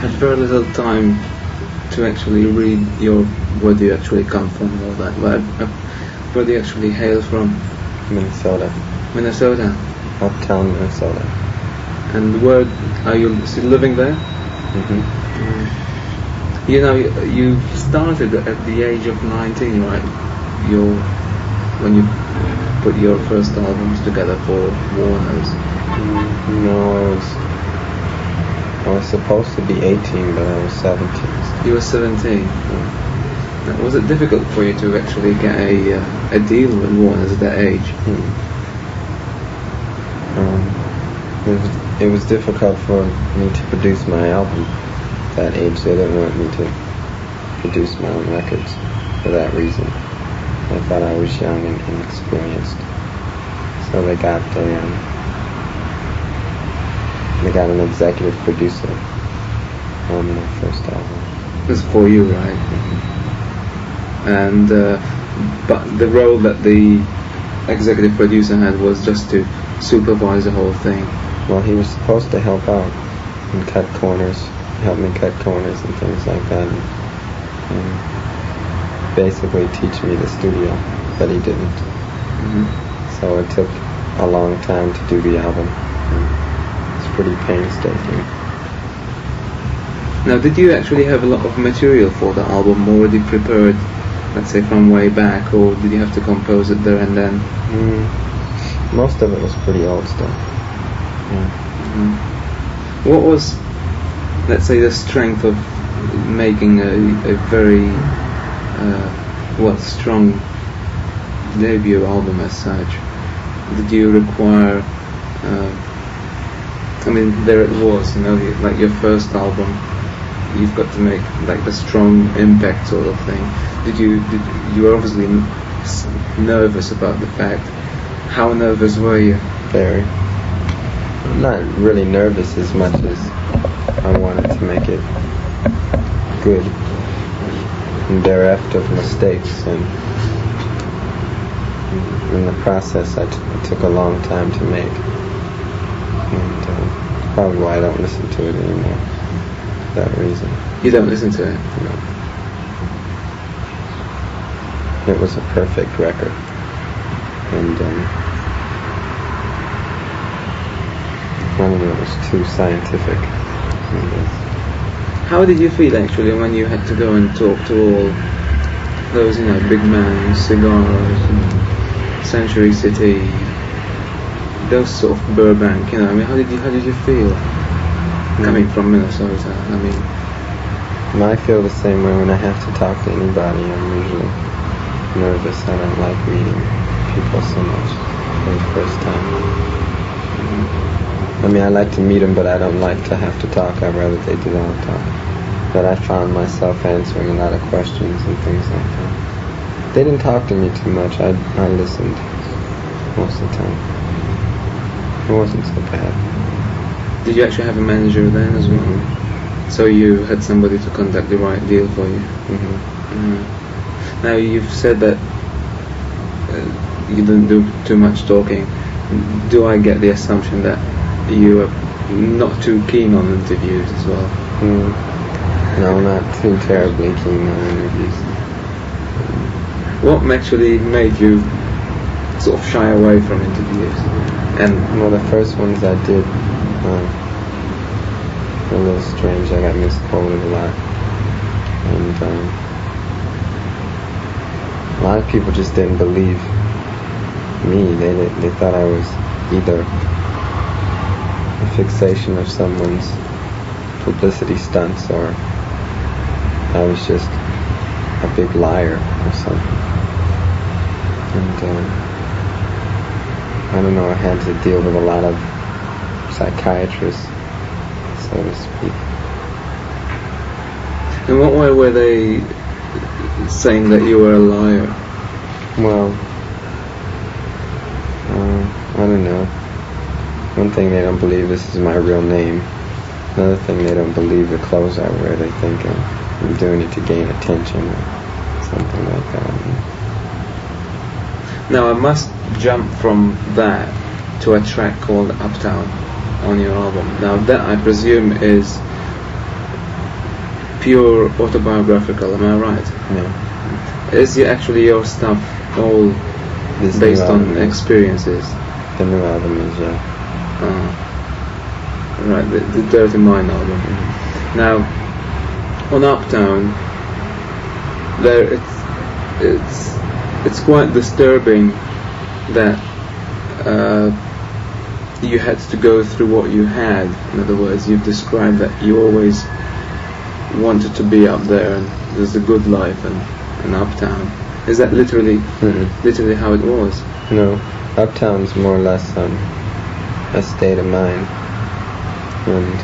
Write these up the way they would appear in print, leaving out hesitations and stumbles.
had very little time to actually read where do you actually come from and all that. But where do you actually hail from? Minnesota. Minnesota. Uptown Minnesota. And where are you still living there? You know, you started at the age of 19, right? When you put your first albums together for Warner's. No, I was supposed to be 18, but I was 17. You were 17. Now, was it difficult for you to actually get a deal with Warner's at that age? It was difficult for me to produce my album at that age. They didn't want me to produce my own records for that reason. They thought I was young and inexperienced. So they got an executive producer on my first album. It was for you, right? And but the role that the executive producer had was just to supervise the whole thing. Well, he was supposed to help out and cut corners, help me cut corners and things like that, and basically teach me the studio, but he didn't. So it took a long time to do the album. It's pretty painstaking. Now, did you actually have a lot of material for the album already prepared, let's say from way back, or did you have to compose it there and then? Most of it was pretty old stuff. What was, let's say, the strength of making a very strong debut album as such? Did you require I mean, there it was, you know, like your first album, you've got to make like the strong impact sort of thing. You were obviously nervous about the fact. How nervous were you? Very. I'm not really nervous as much as I wanted to make it good and bereft of mistakes, and in the process it took a long time to make, and probably why I don't listen to it anymore for that reason. You don't listen to it? No. It was a perfect record, and I don't know, it was too scientific. How did you feel actually when you had to go and talk to all those, you know, big men, cigars, Century City, those sort of Burbank, you know? I mean, how did you feel coming from Minnesota? I mean, I feel the same way when I have to talk to anybody. I'm usually nervous. I don't like meeting people so much for the first time. I mean, I like to meet them, but I don't like to have to talk. I'd rather they do all the talk. But I found myself answering a lot of questions and things like that. They didn't talk to me too much. I listened most of the time. It wasn't so bad. Did you actually have a manager then as well? So you had somebody to conduct the right deal for you? Now, you've said that you didn't do too much talking. Do I get the assumption that you are not too keen on interviews as well? No, not too terribly keen on interviews. What actually made you sort of shy away from interviews? And well, the first ones I did were a little strange. I got misquoted a lot, and a lot of people just didn't believe me. They thought I was either a fixation of someone's publicity stunts, or I was just a big liar or something. And I don't know, I had to deal with a lot of psychiatrists, so to speak. in what way were they saying that you were a liar? Well, I don't know. One thing, they don't believe this is my real name. Another thing, they don't believe the clothes I wear. They think I'm doing it to gain attention or something like that. Now, I must jump from that to a track called Uptown on your album. Now, that I presume is pure autobiographical, am I right? No. Is actually your stuff all This based new on album is- experiences? The new album is, Right, the Dirty Mind album. Now, on Uptown, there it's quite disturbing that you had to go through what you had. In other words, you've described that you always wanted to be up there, and there's a good life and Uptown. Is that literally how it was? No, Uptown's more or less a state of mind, and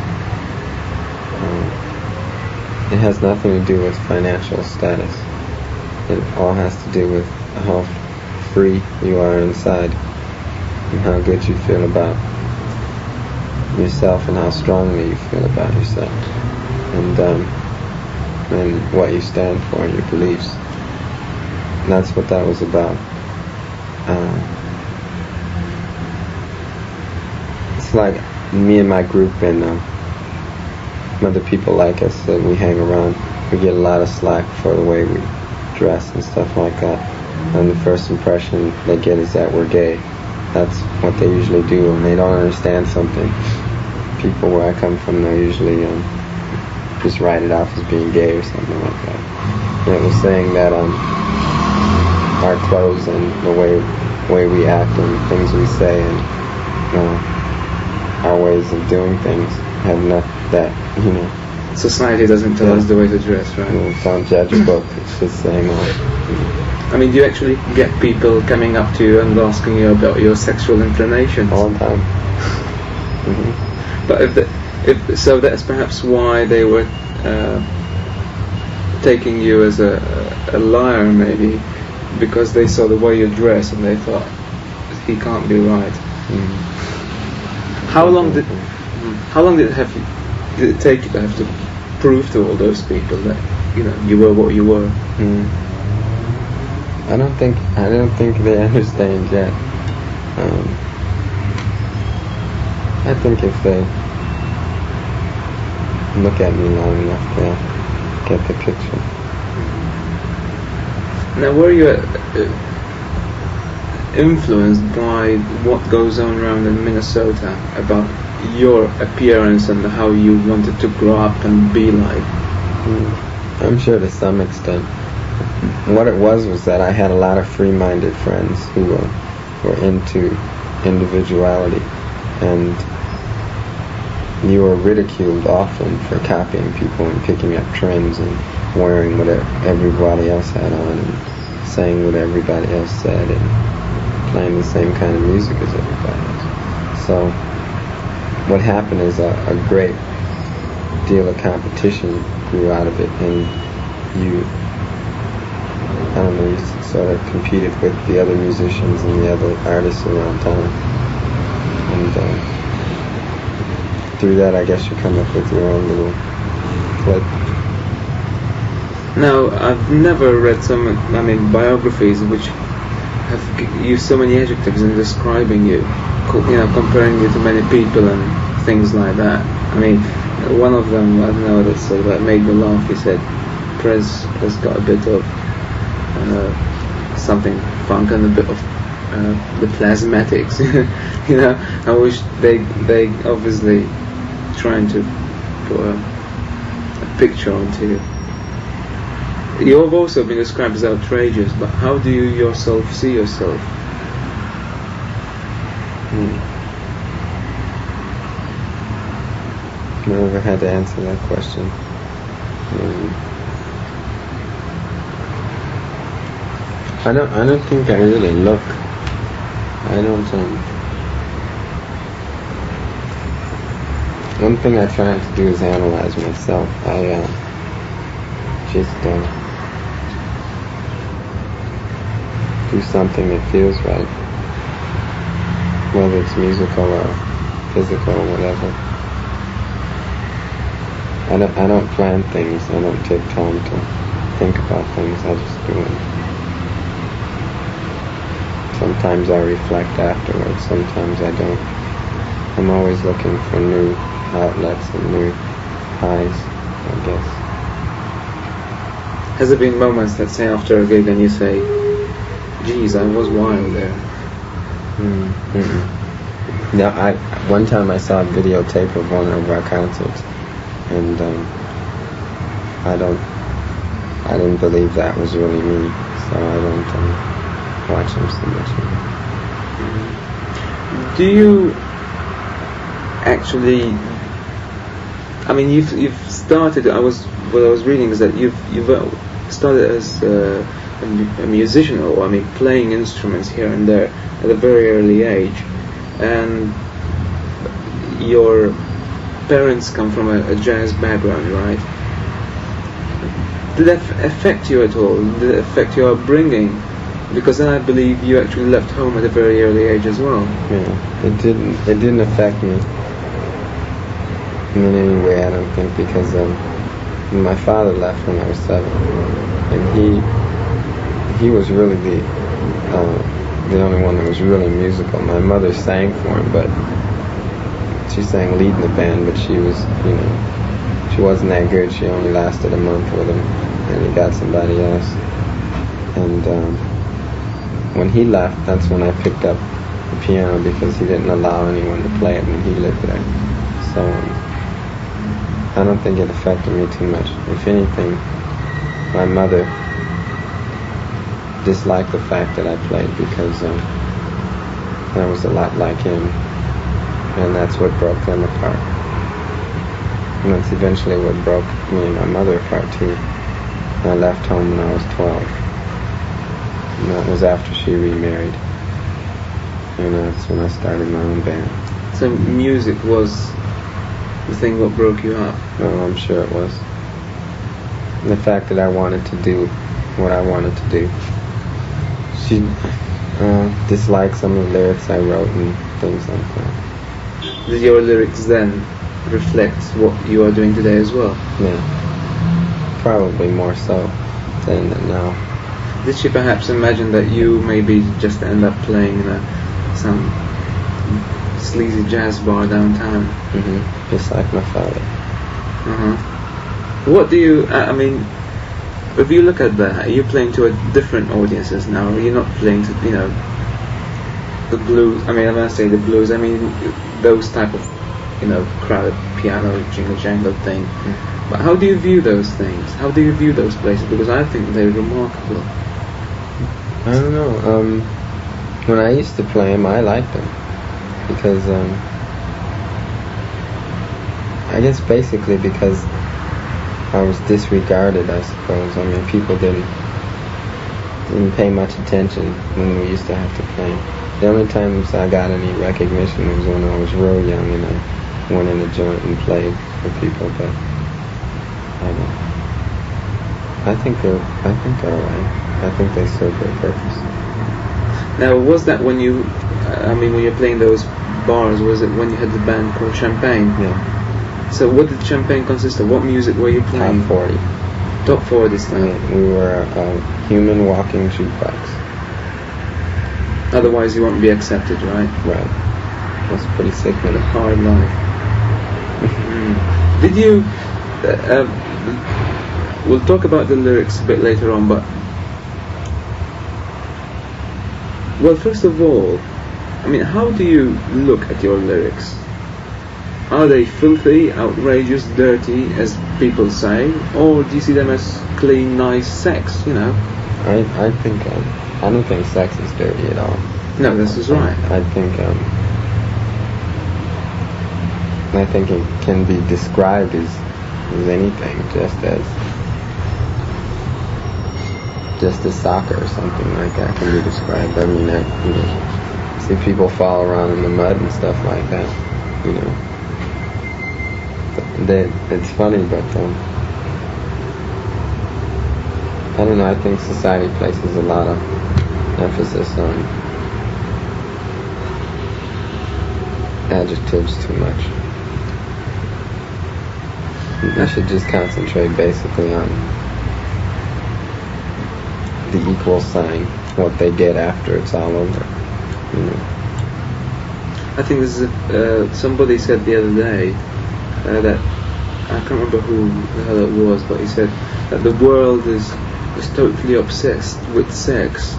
it has nothing to do with financial status. It all has to do with how free you are inside, and how good you feel about yourself, and how strongly you feel about yourself, and what you stand for, and your beliefs. And that's what that was about. It's like me and my group, and other people like us that we hang around, we get a lot of slack for the way we dress and stuff like that. And the first impression they get is that we're gay. That's what they usually do when they don't understand something. People where I come from, they usually just write it off as being gay or something like that. And it was saying that our clothes and the way we act and things we say and our ways of doing things have not that, Society doesn't tell us the way to dress, right? Don't judge a book. It's just saying I mean, do you actually get people coming up to you and asking you about your sexual inclinations? all the time. But if so, that's perhaps why they were taking you as a liar, maybe, because they saw the way you dress and they thought he can't be right. How long did it take you to have to prove to all those people that you were what you were? I don't think they understand yet. I think if they look at me long enough, they'll get the picture. Now, were you influenced by what goes on around in Minnesota about your appearance and how you wanted to grow up and be like? I'm sure to some extent. What it was that I had a lot of free-minded friends who were into individuality, and you were ridiculed often for copying people and picking up trends and wearing what everybody else had on and saying what everybody else said and playing the same kind of music as everybody else. So what happened is a great deal of competition grew out of it, and you sort of competed with the other musicians and the other artists around town. And through that, I guess you come up with your own little clique. Now, I've never read biographies which have used so many adjectives in describing you, comparing you to many people and things like that. I mean, one of them, I don't know, that sort of made me laugh. He said, Prez has got a bit of something funk and a bit of the plasmatics. I wish they obviously trying to put a picture onto you. You have also been described as outrageous, but how do you yourself see yourself? I never had to answer that question. I don't think I really look. I don't. One thing I try to do is analyze myself. I just do something that feels right, whether it's musical or physical or whatever. I don't plan things. I don't take time to think about things. I just do them. Sometimes I reflect afterwards. Sometimes I don't. I'm always looking for new outlets and new highs, I guess. Has there been moments, let's say after a gig, and you say, "Geez, I was wild there"? No, one time I saw a videotape of one of our concerts, and I didn't believe that was really me, so I don't watch them so much. Do you actually? I mean, you've started. What I was reading is that you've started as a musician, or playing instruments here and there at a very early age, and your parents come from a jazz background, right? Did that affect you at all? Did it affect your upbringing? Because then I believe you actually left home at a very early age as well. Yeah, it didn't affect me in any way, I don't think, because my father left when I was 7, and he was really the only one that was really musical. My mother sang for him, but she sang lead in the band, but she wasn't that good. She only lasted a month with him, and he got somebody else. And when he left, that's when I picked up the piano, because he didn't allow anyone to play it when he lived there. So I don't think it affected me too much. If anything, my mother disliked the fact that I played, because I was a lot like him, and that's what broke them apart. And that's eventually what broke me and my mother apart too. I left home when I was 12. And that was after she remarried. And that's when I started my own band. So music was the thing that broke you up? Oh, I'm sure it was. And the fact that I wanted to do what I wanted to do. She disliked some of the lyrics I wrote and things like that. Did your lyrics then reflect what you are doing today as well? Yeah. Probably more so then than now. Did she perhaps imagine that you maybe just end up playing in some sleazy jazz bar downtown? Just like my father. What do you, if you look at that, are you playing to different audiences now? Are you not playing to, the blues? I mean, I'm going to say the blues, those type of, crowded piano, jingle-jangle thing. But how do you view those things? How do you view those places? Because I think they're remarkable. I don't know. When I used to play them, I liked them. Because, I guess basically because I was disregarded, I suppose. People didn't pay much attention when we used to have to play. The only times I got any recognition was when I was real young and I went in a joint and played for people, but I think they're alright. I think they serve their purpose. Now, was that when you, when you're playing those bars, was it when you had the band called Champagne? Yeah. So what did Champagne consist of? What music were you playing? Top 40. Top 40 stuff. We were a human walking jukebox. Otherwise you won't be accepted, right? Right. That's pretty sick, What a hard life. Did you... we'll talk about the lyrics a bit later on, but... Well, first of all, how do you look at your lyrics? Are they filthy, outrageous, dirty, as people say? Or do you see them as clean, nice sex, I think... I don't think sex is dirty at all. No, this is right. I think it can be described as anything, just as soccer or something like that can be described. I see people fall around in the mud and stuff like that. It's funny, but I don't know. I think society places a lot of emphasis on adjectives too much. I should just concentrate basically on the equal sign, what they get after it's all over. I think this is somebody said the other day that I can't remember who the hell it was, but he said that the world is is totally obsessed with sex,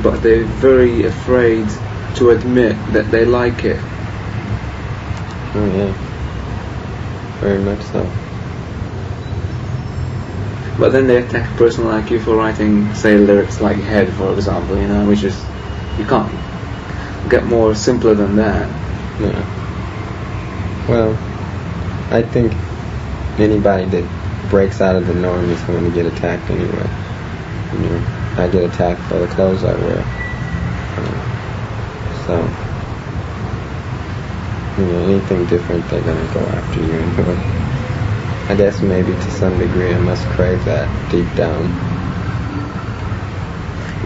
but they're very afraid to admit that they like it. Oh yeah, very much so. But then they attack a person like you for writing, say, lyrics like "head," for example, which is, you can't get more simpler than that. Yeah. Well, I think anybody that breaks out of the norm is going to get attacked anyway. I get attacked for the clothes I wear. So, anything different, they're going to go after you anyway. I guess maybe to some degree I must crave that deep down.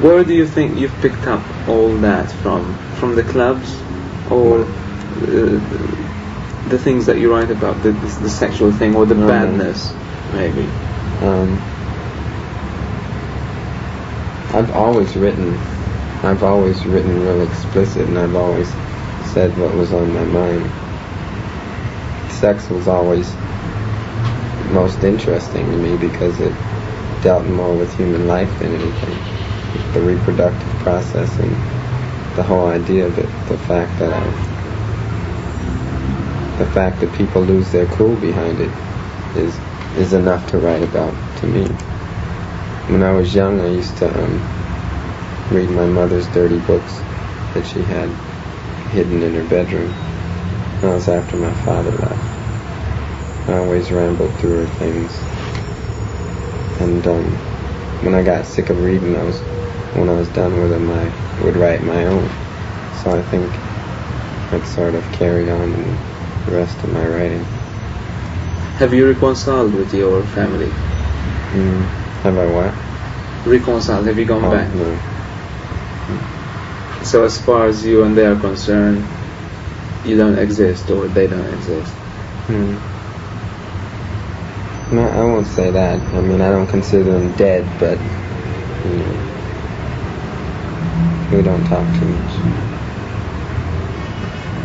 Where do you think you've picked up all that from? From the clubs, or the things that you write about, the sexual thing, or the badness, maybe? I've always written real explicit, and I've always said what was on my mind. Sex was always most interesting to me because it dealt more with human life than anything. The reproductive process and the whole idea of it, the fact that people lose their cool behind it is enough to write about to me. When I was young, I used to read my mother's dirty books that she had hidden in her bedroom. That was after my father left. I always rambled through her things. And when I got sick of reading those, when I was done with them, I would write my own. So I think I'd sort of carry on in the rest of my writing. Have you reconciled with your family? Have I what? Reconciled. Have you gone back? No. So as far as you and they are concerned, you don't exist, or they don't exist? No, I won't say that. I mean, I don't consider them dead, but we don't talk too much.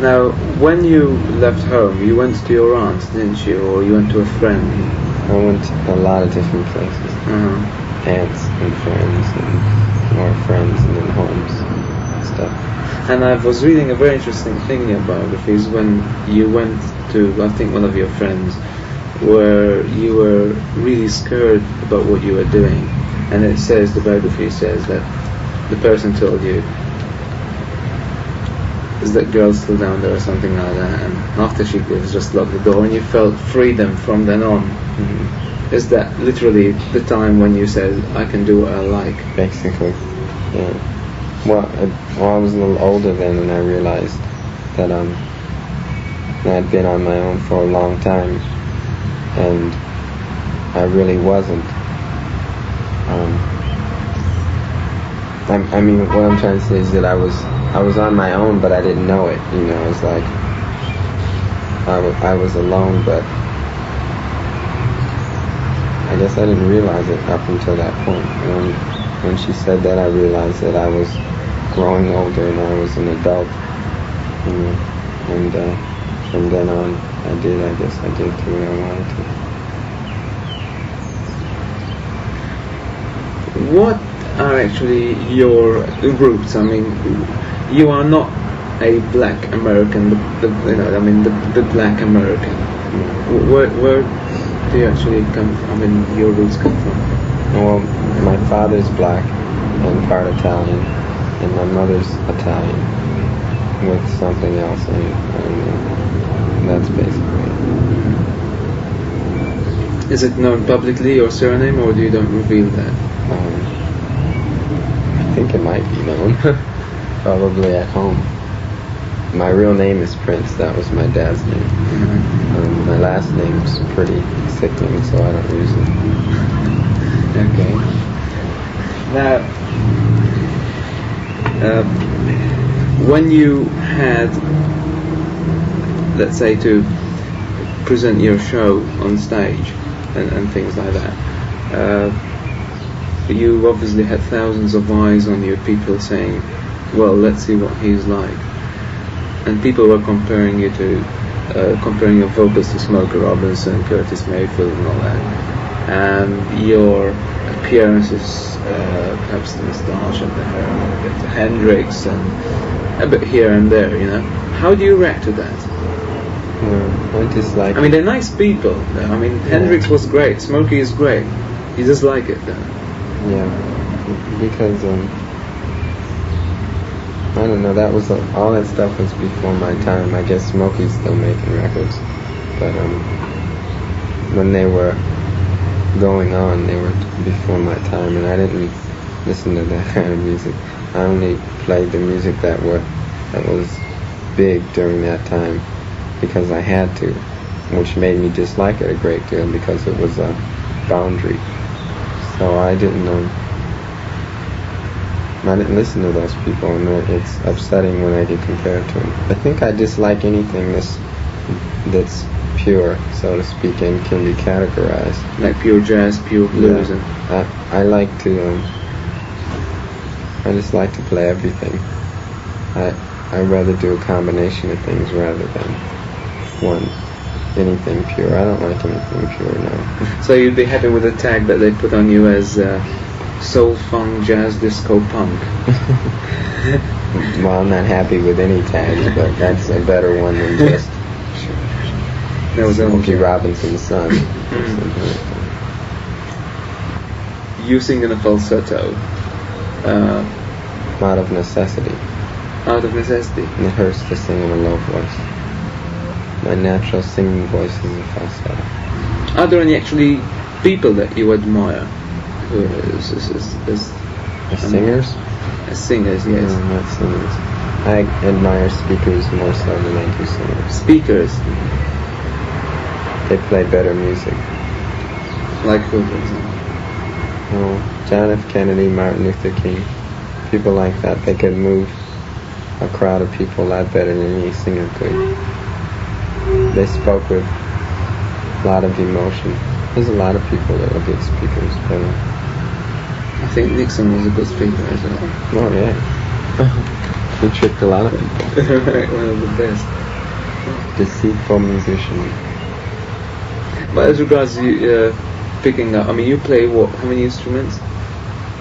Now, when you left home, you went to your aunt's, didn't you? Or you went to a friend? I went to a lot of different places. Aunts and friends and more friends and then homes and stuff. And I was reading a very interesting thing in your biographies when you went to, I think, one of your friends, where you were really scared about what you were doing. And it says, the biography says that the person told you, is that girl still down there or something like that, and after she leaves, just lock the door, and you felt freedom from then on. Is that literally the time when you said, I can do what I like? Basically, yeah. Well, I was a little older then, and I realized that I'd been on my own for a long time, and I really wasn't. I mean, what I'm trying to say is that I was on my own, but I didn't know it. It was like I was alone, but I guess I didn't realize it up until that point. When she said that, I realized that I was growing older and I was an adult. And from then on, I guess I did what I wanted to. What are actually your roots? I mean, you are not a black American, the black American. Where do you actually come from? I mean, your roots come from? Well, my father's black and part Italian, and my mother's Italian with something else in it, and that's basically it. Is it known publicly, your surname, or you don't reveal that? I think it might be known, probably at home. My real name is Prince. That was my dad's name. My last name's pretty sickening, so I don't use it. Okay. Now, when you had, let's say, to present your show on stage and things like that, you obviously had thousands of eyes on you, people saying, well, let's see what he's like. And people were comparing you to, comparing your vocals to Smokey Robinson, Curtis Mayfield and all that. And your appearances, perhaps the moustache and the hair, a bit of Hendrix and a bit here and there, you know. How do you react to that? I dislike. I mean, they're nice people. I mean, Hendrix was great. Smokey is great. You just like it, though. Yeah, because I don't know. That was all that stuff was before my time. I guess Smokey's still making records, but when they were going on, they were before my time, and I didn't listen to that kind of music. I only played the music that was big during that time because I had to, which made me dislike it a great deal because it was a boundary. So I didn't listen to those people, and it's upsetting when I get compared to them. I think I dislike anything that's pure, so to speak, and can be categorized. Like pure jazz, pure blues, and I like to. I just like to play everything. I'd rather do a combination of things rather than anything pure. I don't like anything pure now. So you'd be happy with the tag that they put on you as soul, funk, jazz, disco, punk? Well, I'm not happy with any tags, but that's a better one than just Smokey Robinson's son. You sing in a falsetto. Out of necessity. Out of necessity? And it hurts to sing in a low voice. My natural singing voice is a falsetto. Are there any actually people that you admire? As singers? As singers, yes. No, not singers. I admire speakers more so than I do singers. Speakers? They play better music. Like who, for example? Oh, John F. Kennedy, Martin Luther King. People like that. They could move a crowd of people a lot better than any singer could. They spoke with a lot of emotion. There's a lot of people that are good speakers, but I think Nixon was a good speaker as well. Oh yeah. He tricked a lot of people. One of the best. Deceitful musician. But as regards you picking up, I mean, you play what? How many instruments?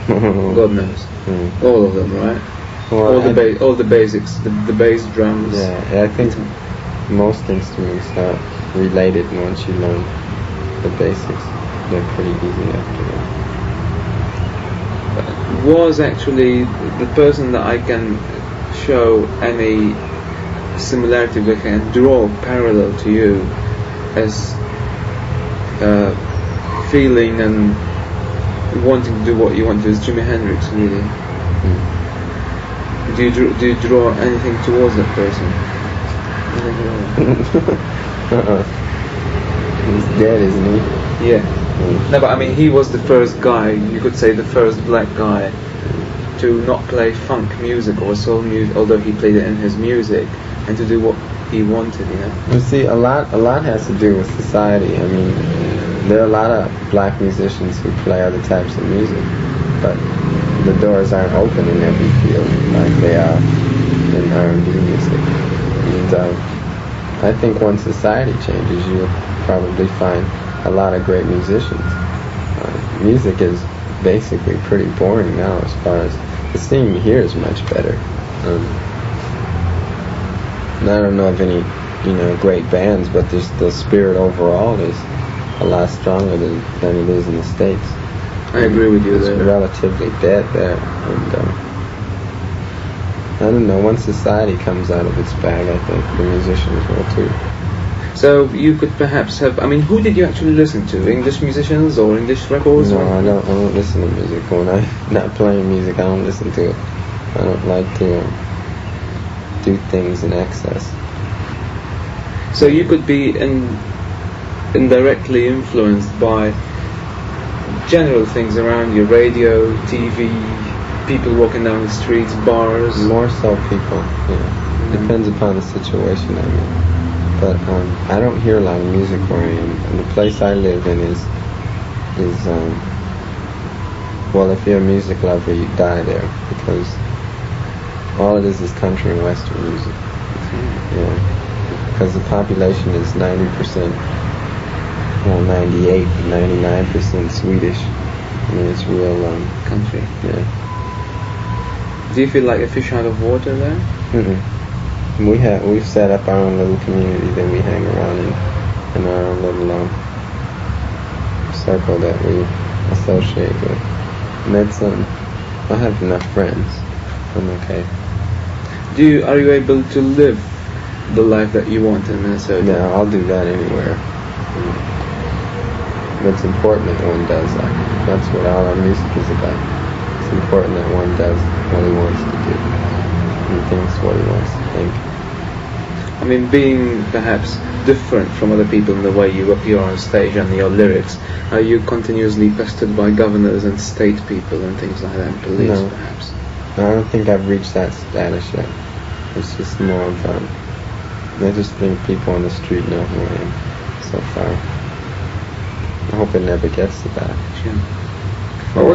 God knows. All of them, right? Well, all the basics, the bass, drums. Yeah, I think most instruments are related once you learn the basics. They're pretty easy after that. Was actually the person that I can show any similarity, that can draw parallel to you as feeling and wanting to do what you want to, is Jimi Hendrix, really. Do you draw anything towards that person? He's dead, isn't he? Yeah. No, but I mean, he was the first guy, you could say the first black guy to not play funk music or soul music, although he played it in his music, and to do what he wanted, you know. You see, a lot has to do with society. I mean, there are a lot of black musicians who play other types of music, but the doors aren't open in every field like they are in R&B music. And I think once society changes, you'll probably find a lot of great musicians. Music is basically pretty boring now, as far as the scene here is much better. And I don't know of any, great bands, but the spirit overall is a lot stronger than it is in the States. I agree with you there. It's relatively dead there. And I don't know, once society comes out of its bag, I think the musicians will too. So you could perhaps have, I mean, who did you actually listen to? English musicians or English records? No, I don't listen to music. When I'm not playing music, I don't listen to it. I don't like to do things in excess. So you could be indirectly influenced by general things around you, radio, TV, people walking down the streets, bars. More so people, yeah. Depends upon the situation I'm in. But I don't hear a lot of music where I am. And the place I live in is well, if you're a music lover, you die there, because all it is country and western music. Yeah. Because the population is 90%, well, 98, 99% Swedish. I mean, it's real, country. yeah. Do you feel like a fish out of water there? We've set up our own little community that we hang around in our own little circle that we associate with. And that's I have enough friends. I'm okay. Are you able to live the life that you want in Minnesota? Yeah, I'll do that anywhere. It's important that one does that. That's what all our music is about. It's important that one does what he wants to do. He thinks what he wants to think. I mean, being perhaps different from other people in the way you appear on stage and your lyrics, are you continuously pestered by governors and state people and things like that, and police No. perhaps? I don't think I've reached that status yet. It's just more of I just think people on the street know who I am so far. I hope it never gets to that. Sure. Well,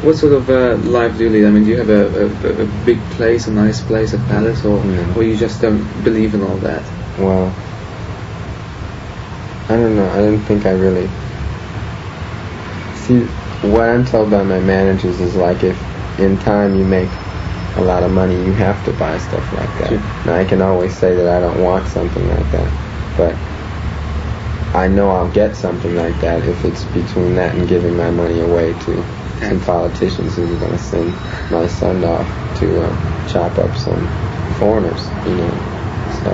what sort of life do you lead? I mean, do you have a big place, a nice place, a palace, or you just don't believe in all that? Well, I don't know. I didn't think I really... See, what I'm told by my managers is like if in time you make a lot of money, you have to buy stuff like that. Sure. Now, I can always say that I don't want something like that, but I know I'll get something like that if it's between that and giving my money away to some politicians who are going to send my son off to chop up some foreigners, So,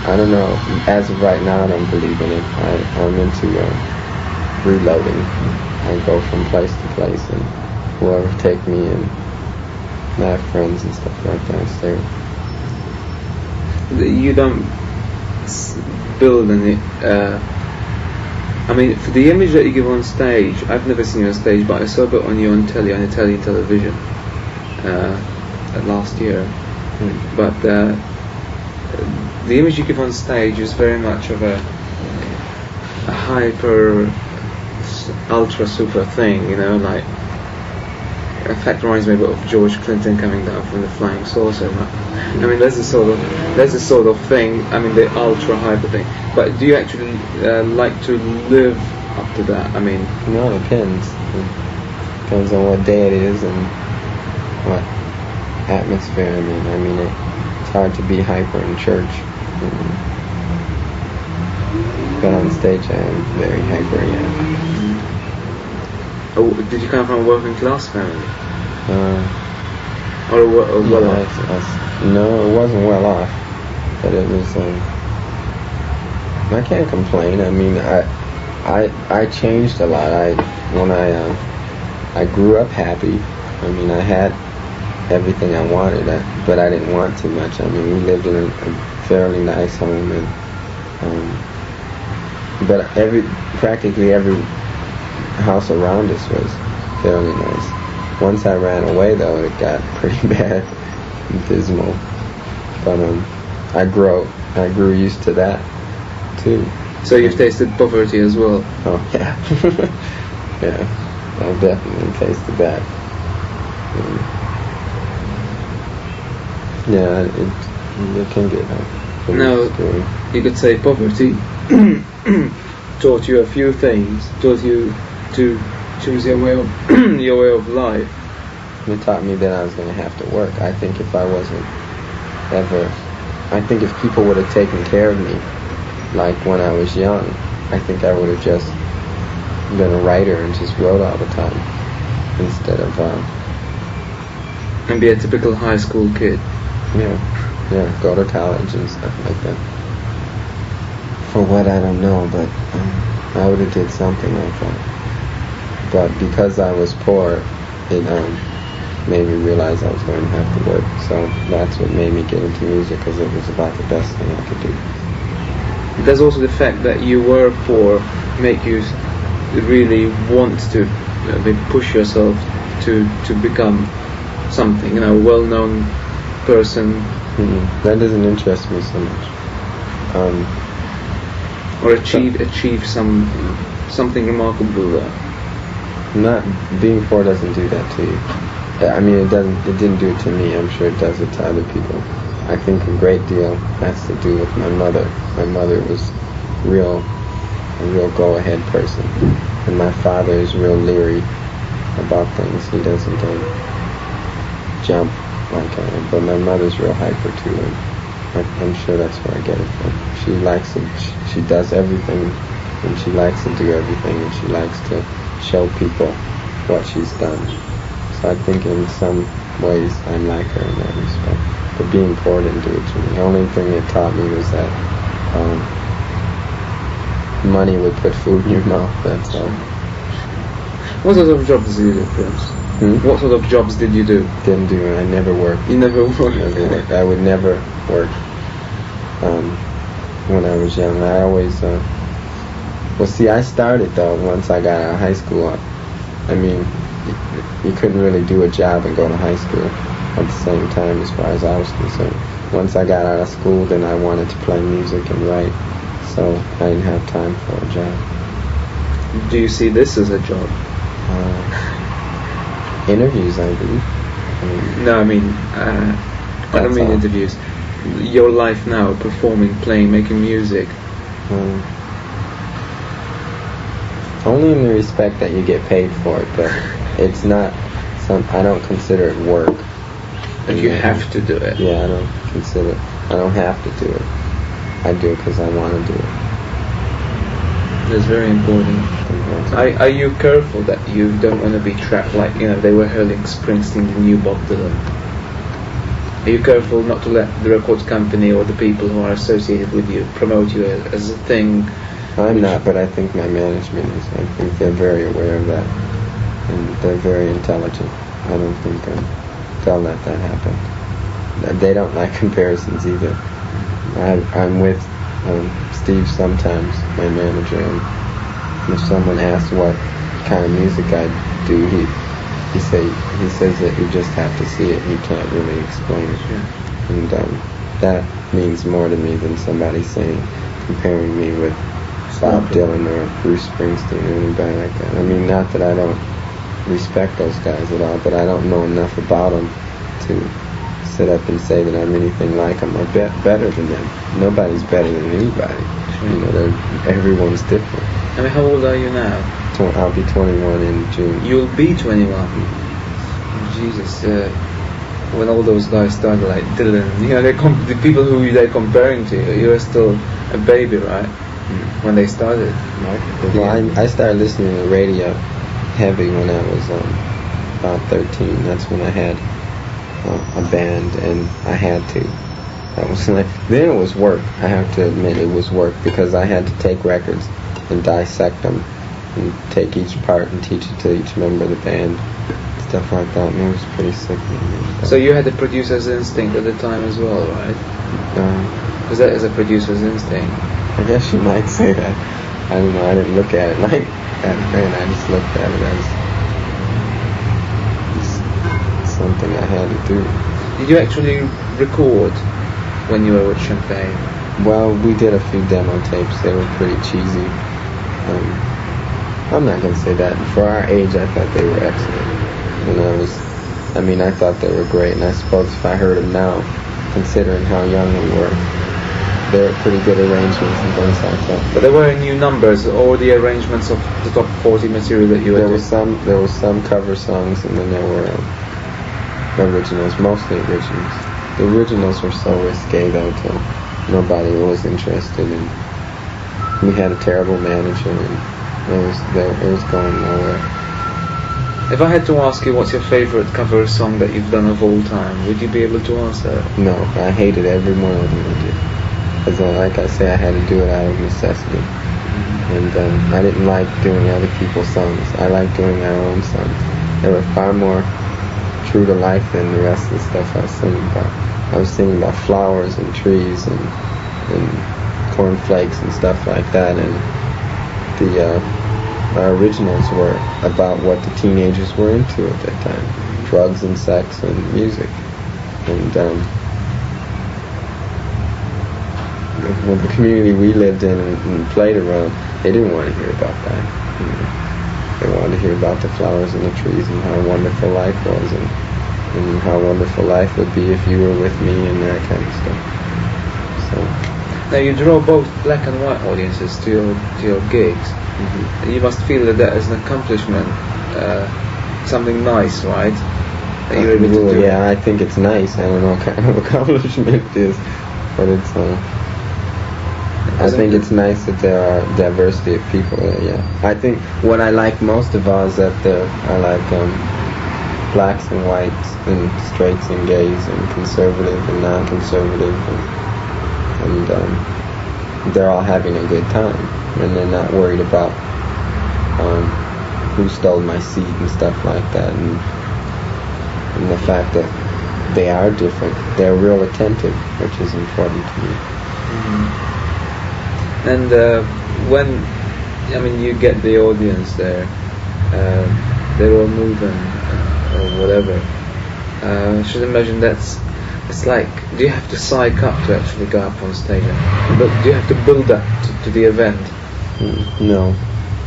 I don't know. As of right now, I don't believe in it. I'm into reloading. I go from place to place, and whoever take me, and I have friends and stuff like that. So You don't build any... I mean, for the image that you give on stage, I've never seen you on stage, but I saw it on you on Italian television last year. But the image you give on stage is very much of a hyper, ultra super thing, like. In fact, reminds me a bit of George Clinton coming down from the flying saucer. I mean, there's a sort of thing. I mean, the ultra hyper thing. But do you actually like to live up to that? I mean, no, it depends. It depends on what day it is and what atmosphere I'm in. I mean, it's hard to be hyper in church. But on stage, I am very hyper. Yeah. Oh, did you come from a working class family? Or well off? No, it wasn't well off, but it was. I can't complain. I mean, I changed a lot. I grew up happy. I mean, I had everything I wanted, but I didn't want too much. I mean, we lived in a fairly nice home, and but practically every house around us was fairly nice. Once I ran away, though, it got pretty bad and dismal. But I grew used to that too. So you've tasted poverty as well? Oh yeah, yeah. I've definitely tasted that. Yeah, it can get Now, you could say poverty taught you a few things. Taught you to choose your way of life. It taught me that I was going to have to work. I think if people would have taken care of me, like when I was young, I think I would have just been a writer and just wrote all the time instead of and be a typical high school kid. Yeah, go to college and stuff like that. For what, I don't know, but I would have did something like that. But because I was poor, it made me realize I was going to have to work. So that's what made me get into music, because it was about the best thing I could do. There's also the fact that you were poor make you really want to push yourself to become something, a well-known person. That doesn't interest me so much. Or achieve something remarkable. Not being poor doesn't do that to you. I mean, it didn't do it to me. I'm sure it does it to other people. I think a great deal has to do with my mother. My mother was real a real go-ahead person, and my father is real leery about things. He doesn't jump like I am, but my mother's real hyper too, and I'm sure that's where I get it from. She likes it. She does everything, and she likes to do everything, and she likes to show people what she's done. So I think in some ways I'm like her in that respect. But being poor didn't do it to me. The only thing it taught me was that money would put food in your mouth. That's all. What sort of jobs did you do, Prince? What sort of jobs did you do? Didn't do it. I never worked. You never worked? Never worked. I would never work when I was young. I always... well, see, I started, though, once I got out of high school. I mean, you couldn't really do a job and go to high school at the same time as far as I was concerned. Once I got out of school, then I wanted to play music and write, so I didn't have time for a job. Do you see this as a job? Interviews, I believe. No, I mean, I don't mean all. interviews. Your life now, performing, playing, making music. Only in the respect that you get paid for it, but it's not I don't consider it work. But you have to do it. Yeah, I don't have to do it. I do it because I want to do it. That's very important. Are you careful that you don't want to be trapped like, they were hurling Springsteen the new Bob Dylan? Are you careful not to let the record company or the people who are associated with you promote you as a thing? I'm not, but I think my management is. I think they're very aware of that, and they're very intelligent. I don't think they'll let that happen. They don't like comparisons either. I'm with Steve sometimes, my manager, and if someone asks what kind of music I do, he says that you just have to see it. He can't really explain it, and that means more to me than somebody comparing me with Bob Dylan or Bruce Springsteen or anybody like that. I mean, not that I don't respect those guys at all, but I don't know enough about them to sit up and say that I'm anything like them or better than them. Nobody's better than anybody. Everyone's different. I mean, how old are you now? I'll be 21 in June. You'll be 21. Jesus, when all those guys started, like Dylan, the people who they're comparing to you were still a baby, right? When they started. Well, I started listening to radio heavy when I was about 13. That's when I had a band, and I had to. That was then it was work. I have to admit it was work because I had to take records and dissect them and take each part and teach it to each member of the band, stuff like that. And it was pretty sickening. So you had the producer's instinct at the time as well, right? Was that as a producer's instinct? I guess you might say that. I don't know. I didn't look at it like that then. I just looked at it as something I had to do. Did you actually record when you were with Champagne? Well, we did a few demo tapes. They were pretty cheesy. I'm not going to say that. For our age, I thought they were excellent. I thought they were great. And I suppose if I heard them now, considering how young we were, they're pretty good arrangements and things like that. But there were new numbers or the arrangements of the top 40 material that you had. There were some cover songs, and then there were originals, mostly originals. The originals were so risque though, nobody was interested in. We had a terrible manager, and it was going nowhere. If I had to ask you what's your favorite cover song that you've done of all time, would you be able to answer? No, I hated every one of them I did. Because like I say, I had to do it out of necessity. And I didn't like doing other people's songs. I liked doing our own songs. They were far more true to life than the rest of the stuff I was singing about. I was singing about flowers and trees and cornflakes and stuff like that. And our originals were about what the teenagers were into at that time. Drugs and sex and music. And with the community we lived in and played around, they didn't want to hear about that. They wanted to hear about the flowers and the trees and how wonderful life was and how wonderful life would be if you were with me and that kind of stuff. So Now you draw both black and white audiences to your gigs. Mm-hmm. You must feel that is an accomplishment, something nice, right? That you're able to do. Yeah, I think it's nice. I don't know what kind of accomplishment it is, but it's. I think it's nice that there are diversity of people there. Yeah, I think what I like most of all is that I like blacks and whites and straights and gays and conservative and non-conservative and they're all having a good time and they're not worried about who stole my seat and stuff like that and the fact that they are different. They're real attentive, which is important to me. Mm-hmm. And when you get the audience there, they're all moving or whatever. I should imagine it's like, do you have to psych up to actually go up on stage? But do you have to build up to the event? No,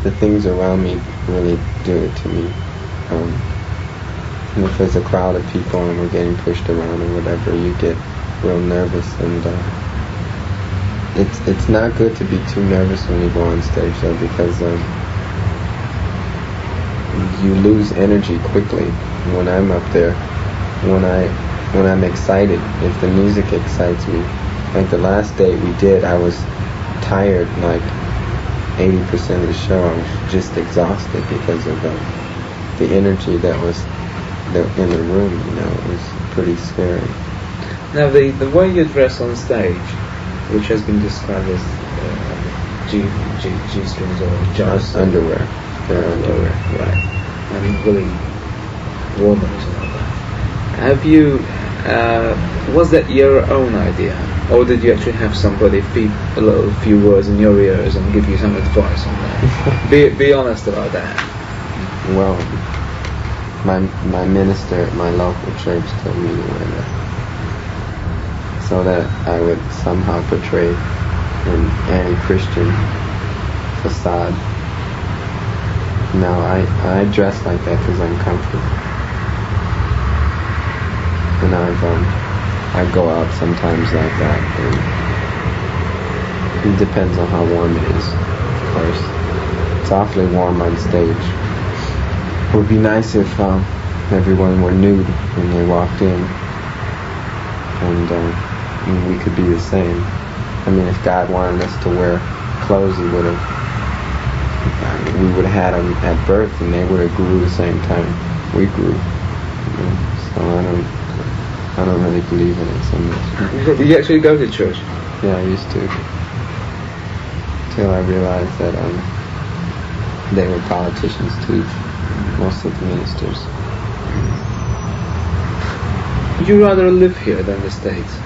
the things around me really do it to me. And if there's a crowd of people and we're getting pushed around or whatever, you get real nervous and it's not good to be too nervous when you go on stage though, because you lose energy quickly. When I'm up there, when I'm excited, if the music excites me, like the last date we did, I was tired like 80% of the show. I was just exhausted because of the energy that was in the room. It was pretty scary. Now the way you dress on stage, which has been described as G-strings or jars. Underwear. They're underwear. Right. And really warm and all that. Have you, was that your own idea? Or did you actually have somebody feed a few words in your ears and give you some advice on that? be honest about that. Well, my minister at my local church told me to wear that, so that I would somehow portray an anti-Christian facade. No, I dress like that because I'm comfortable. And I go out sometimes like that. And it depends on how warm it is, of course. It's awfully warm on stage. It would be nice if everyone were nude when they walked in. And we could be the same. I mean, if God wanted us to wear clothes, we would have had them at birth, and they would have grew the same time we grew. So I don't really believe in it so much. Did you actually go to church? Yeah, I used to. Till I realized that they were politicians too, most of the ministers. Would you rather live here than the States?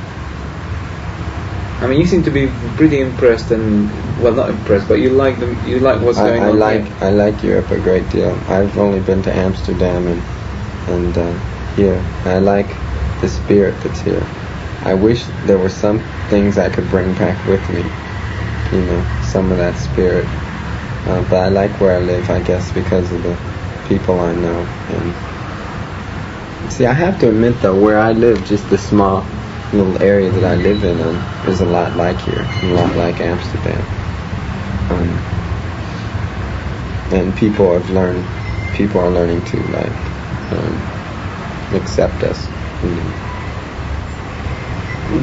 I mean, you seem to be pretty impressed and, well, not impressed, but you like what's going on here. I like Europe a great deal. I've only been to Amsterdam and here. I like the spirit that's here. I wish there were some things I could bring back with me, some of that spirit. But I like where I live, I guess, because of the people I know. And see, I have to admit though, where I live, just the small little area that I live in, is a lot like here, a lot like Amsterdam. And people are learning to accept us.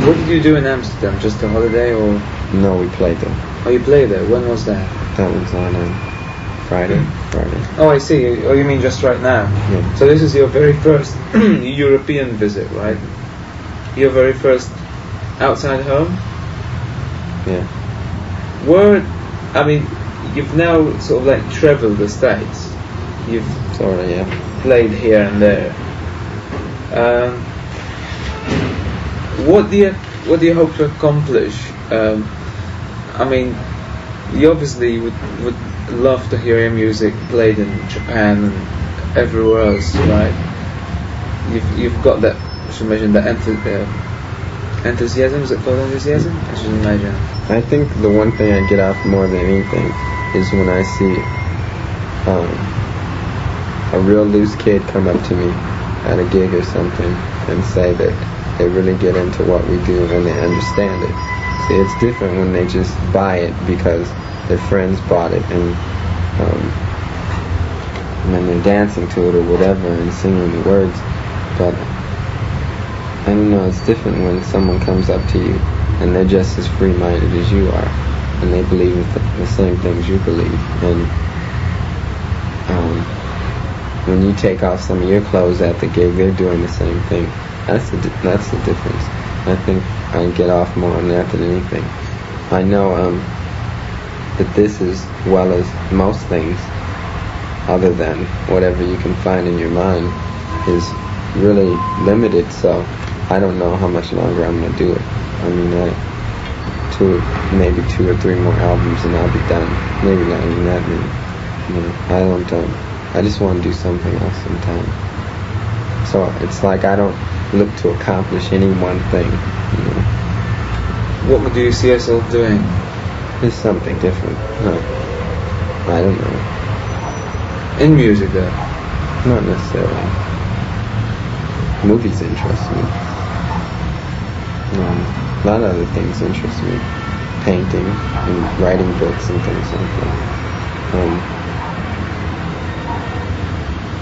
What did you do in Amsterdam? Just a holiday or? No, we played there. Oh, you played there. When was that? That was on Friday. Oh, I see. Oh, you mean just right now? Yeah. So this is your very first European visit, right? Your very first outside home? Yeah. You've now sort of like traveled the States. You've sort of, yeah. Played here and there. What do you hope to accomplish? You obviously would love to hear your music played in Japan and everywhere else, right? You've got that. I should imagine that enthusiasm. Is it called enthusiasm? I should imagine. I think the one thing I get out more than anything is when I see a real loose kid come up to me at a gig or something and say that they really get into what we do and they understand it. See, it's different when they just buy it because their friends bought it, and then they're dancing to it or whatever and singing the words. But I don't know, it's different when someone comes up to you and they're just as free-minded as you are, and they believe in the same things you believe. And when you take off some of your clothes at the gig, they're doing the same thing. That's the difference. I think I get off more on that than anything. I know that this, as well as most things, other than whatever you can find in your mind, is really limited. So I don't know how much longer I'm gonna do it. I mean, maybe 2 or 3 more albums and I'll be done. Maybe not even that many. You know, I just want to do something else sometime. So it's like I don't look to accomplish any one thing. You know. What do you see yourself doing? It's something different. I don't know. In music, though? Not necessarily. Movies interest me. A lot of other things interest me. Painting and writing books and things like that.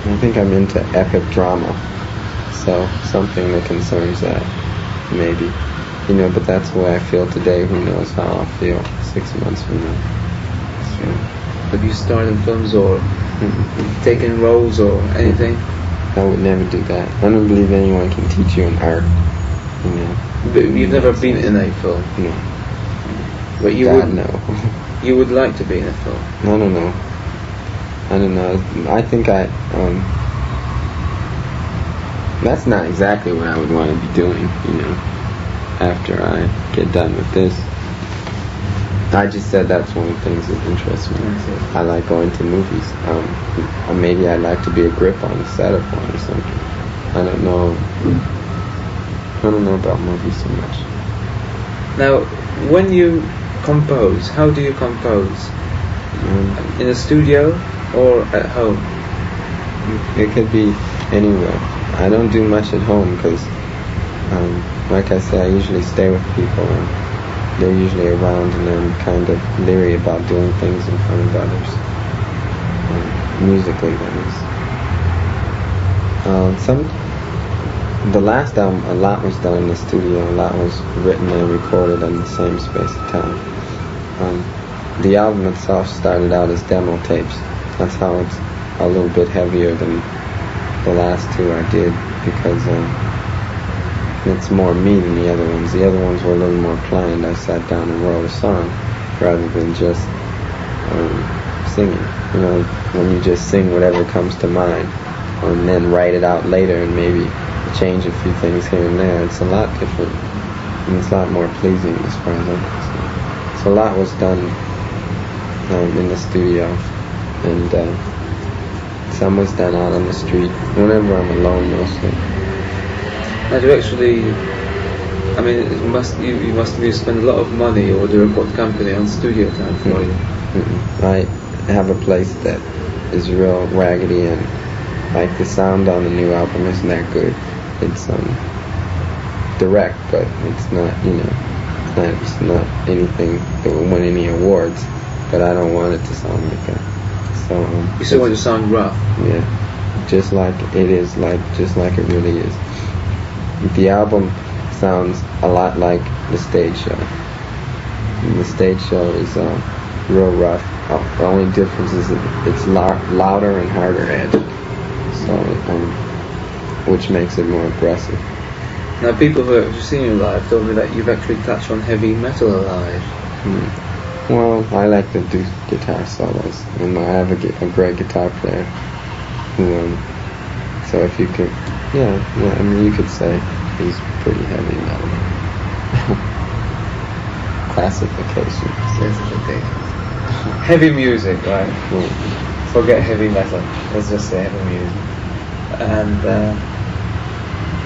I think I'm into epic drama. So something that concerns that, maybe. You know, but that's the way I feel today. Who knows how I'll feel 6 months from now. So. Have you starred in films or taken roles or anything? I would never do that. I don't believe anyone can teach you an art. You know. But you've never been in a film? No. But you God, would? no. You would like to be in a film? I don't know. I think that's not exactly what I would want to be doing, you know, after I get done with this. I just said that's one of the things that interests me. I like going to movies. Maybe I'd like to be a grip on the set of one or something. I don't know about movies so much. Now, when you compose, how do you compose? In a studio or at home? It could be anywhere. I don't do much at home because, like I said, I usually stay with people and they're usually around, and I'm kind of leery about doing things in front of others. Musically, that is. The last album, a lot was done in the studio, a lot was written and recorded in the same space of time. The album itself started out as demo tapes. That's how it's a little bit heavier than the last 2 I did, because it's more me than the other ones. The other ones were a little more planned. I sat down and wrote a song rather than just singing. You know, when you just sing whatever comes to mind and then write it out later and maybe change a few things here and there, it's a lot different and it's a lot more pleasing as far as I'm concerned. So a lot was done in the studio, and some was done out on the street whenever I'm alone mostly. Now, do you actually, I mean, you must spend a lot of money, or the record company, on studio time for you? I have a place that is real raggedy, and like the sound on the new album isn't that good. It's direct, but it's not, you know, it's not anything that will win any awards. But I don't want it to sound like that. So you still want it to sound rough? Yeah, just like it is, just like it really is. The album sounds a lot like the stage show. And the stage show is real rough. The only difference is that it's louder and harder edged, so which makes it more aggressive. Now, people who have seen you live told me that you've actually touched on heavy metal live. Well, I like to do guitar solos, and I have a great guitar player who, so if you could, yeah, I mean, you could say he's pretty heavy metal. Classification. Heavy music, right? Forget heavy metal. Let's just say heavy music. And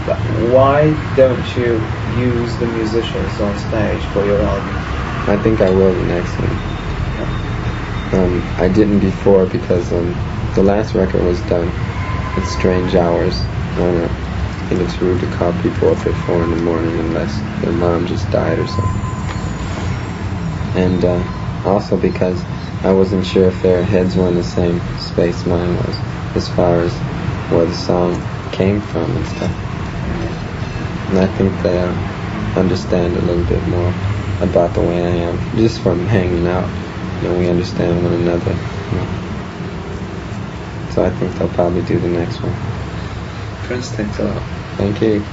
but why don't you use the musicians on stage for your album? I think I will the next one. I didn't before because the last record was done at strange hours. I think it's rude to call people up at 4 in the morning unless their mom just died or something. and also because I wasn't sure if their heads were in the same space mine was, as far as where the song came from and stuff. And I think they understand a little bit more about the way I am, just from hanging out. You know, we understand one another. You know. So I think they'll probably do the next one. Prince, thanks a lot. Thank you.